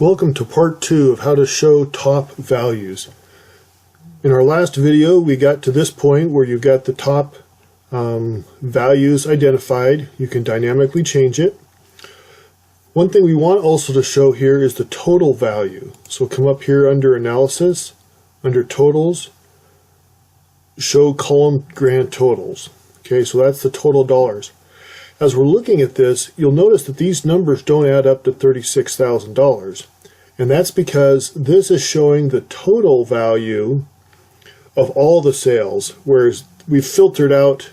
Welcome to part 2 of how to show top values. In our last video we got to this point where you've got the top values identified. You can dynamically change it. One thing we want also to show here is the total value. So come up here under Analysis, under Totals, Show Column Grand Totals. Okay, so that's the total dollars. As we're looking at this, you'll notice that these numbers don't add up to $36,000. And that's because this is showing the total value of all the sales, whereas we've filtered out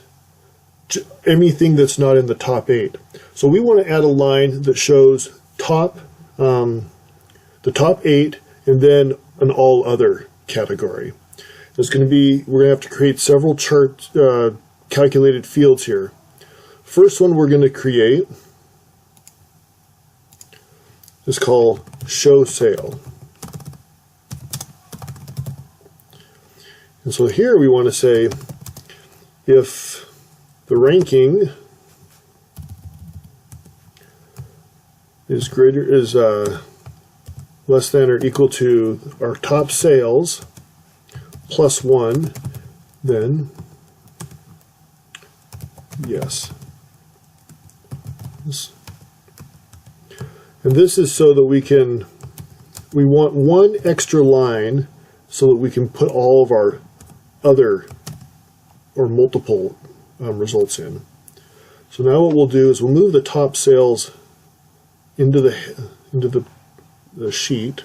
anything that's not in the top 8. So we want to add a line that shows the top 8 and then an all other category. There's going to be, we're going to have to create several chart calculated fields here. First one we're going to create is called Show Sale. And so here we want to say if the ranking is less than or equal to our top sales plus 1, then yes. And this is so that we want one extra line so that we can put all of our other or multiple results in. So now what we'll do is we'll move the top sales into the sheet,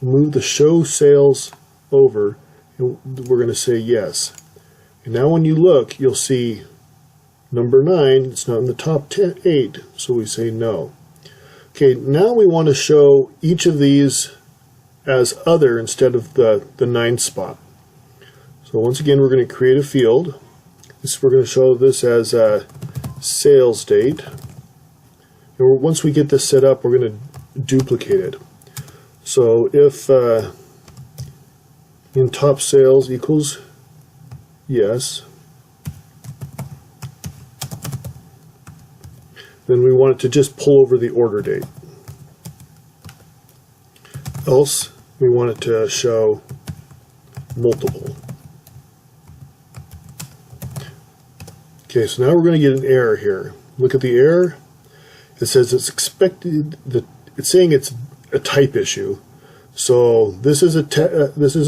move the show sales over, and we're going to say yes. And now when you look, you'll see number 9, it's not in the top 8, so we say no. Okay, now we want to show each of these as other instead of the 9th spot. So once again, we're going to create a field. We're going to show this as a sales date. And once we get this set up, we're going to duplicate it. So if in top sales equals yes, then we want it to just pull over the order date. Else, we want it to show multiple. Okay, so now we're going to get an error here. Look at the error. It says it's expected that it's saying it's a type issue. So this is a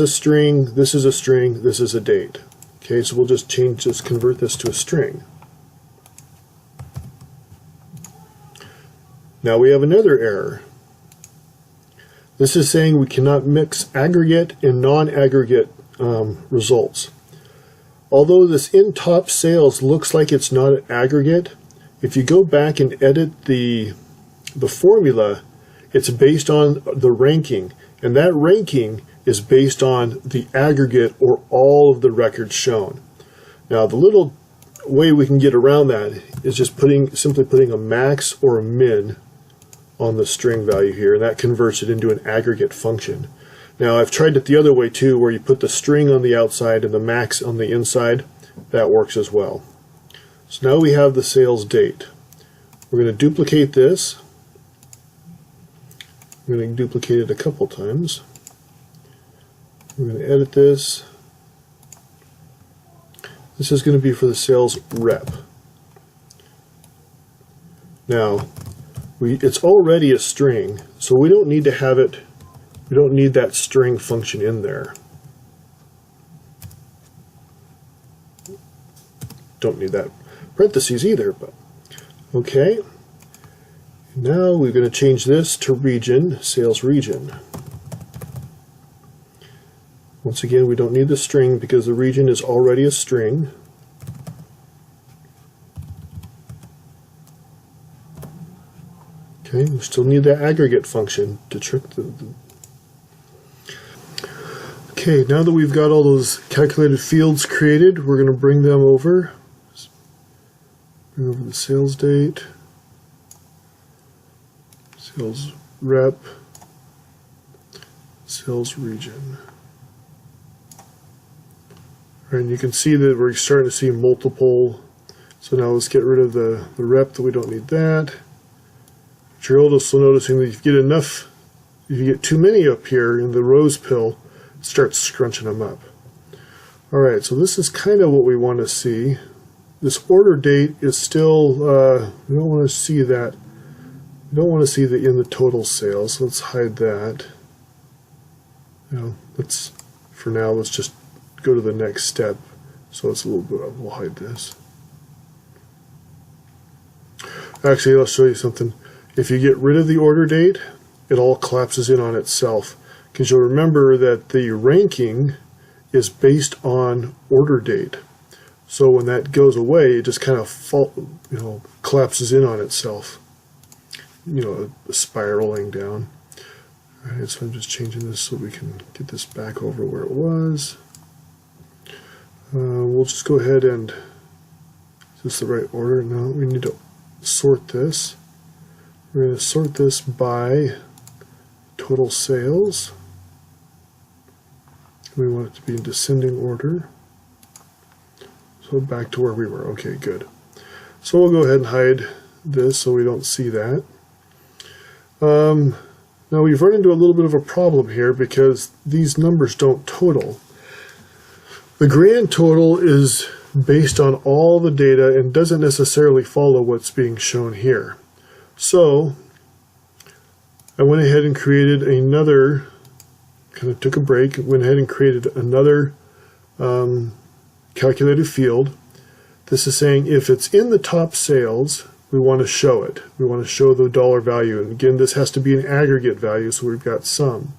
string, this is a string, this is a date. Okay, so we'll just convert this to a string. Now we have another error. This is saying we cannot mix aggregate and non-aggregate results. Although this in top sales looks like it's not an aggregate, if you go back and edit the formula, it's based on the ranking, and that ranking is based on the aggregate or all of the records shown. Now the little way we can get around that is just simply putting a max or a min on the string value here, and that converts it into an aggregate function. Now I've tried it the other way too, where you put the string on the outside and the max on the inside. That works as well. So now we have the sales date. We're going to duplicate this. We're going to duplicate it a couple times. We're going to edit this. This is going to be for the sales rep. Now it's already a string, so we don't need to have it. We don't need that string function in there. Don't need that parentheses either, but okay. Now we're going to change this to region, sales region. Once again, we don't need the string because the region is already a string. Okay, we still need that aggregate function to trick the Okay, now that we've got all those calculated fields created, we're going to bring them over. Bring over the sales date, sales rep, sales region. All right, and you can see that we're starting to see multiple. So now let's get rid of the rep, that we don't need that. But you're also noticing that if you get enough if you get too many up here in the rows pill, it starts scrunching them up. All right, so this is kind of what we want to see. This order date is still, we don't want to see that. We don't want to see the in the total sales. Let's hide that. Let's, for now, let's just go to the next step. So it's a little bit, we'll hide this. Actually, I'll show you something. If you get rid of the order date, it all collapses in on itself. Because you'll remember that the ranking is based on order date. So when that goes away, it just kind of collapses in on itself. Spiraling down. All right, so I'm just changing this so we can get this back over where it was. We'll just go ahead and, is this the right order? No, we need to sort this. We're going to sort this by total sales. We want it to be in descending order. So back to where we were. Okay, good. So we'll go ahead and hide this so we don't see that. Now we've run into a little bit of a problem here because these numbers don't total. The grand total is based on all the data and doesn't necessarily follow what's being shown here. So I went ahead and created another, kind of took a break, went ahead and created another calculated field. This is saying if it's in the top sales, we want to show it. We want to show the dollar value. And again, this has to be an aggregate value, so we've got sum.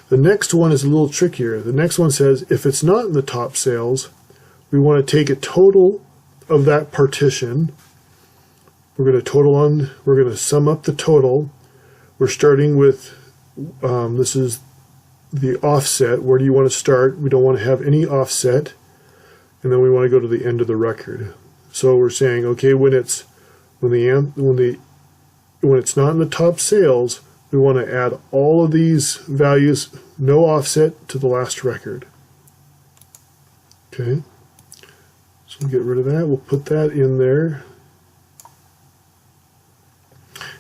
The next one is a little trickier. The next one says if it's not in the top sales, we want to take a total of that partition. We're going to sum up the total. We're starting with, this is the offset. Where do you want to start? We don't want to have any offset. And then we want to go to the end of the record. So we're saying, okay, when it's not in the top sales, we want to add all of these values, no offset, to the last record. Okay, so we'll get rid of that. We'll put that in there.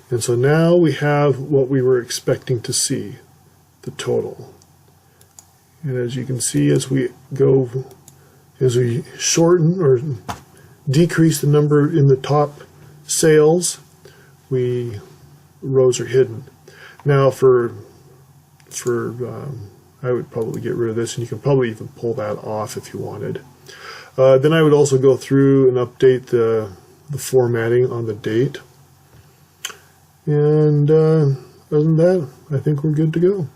And so now we have what we were expecting to see, the total. And as you can see, as we shorten or decrease the number in the top sales, rows are hidden. Now I would probably get rid of this, and you can probably even pull that off if you wanted. Then I would also go through and update the formatting on the date. And other than that, I think we're good to go.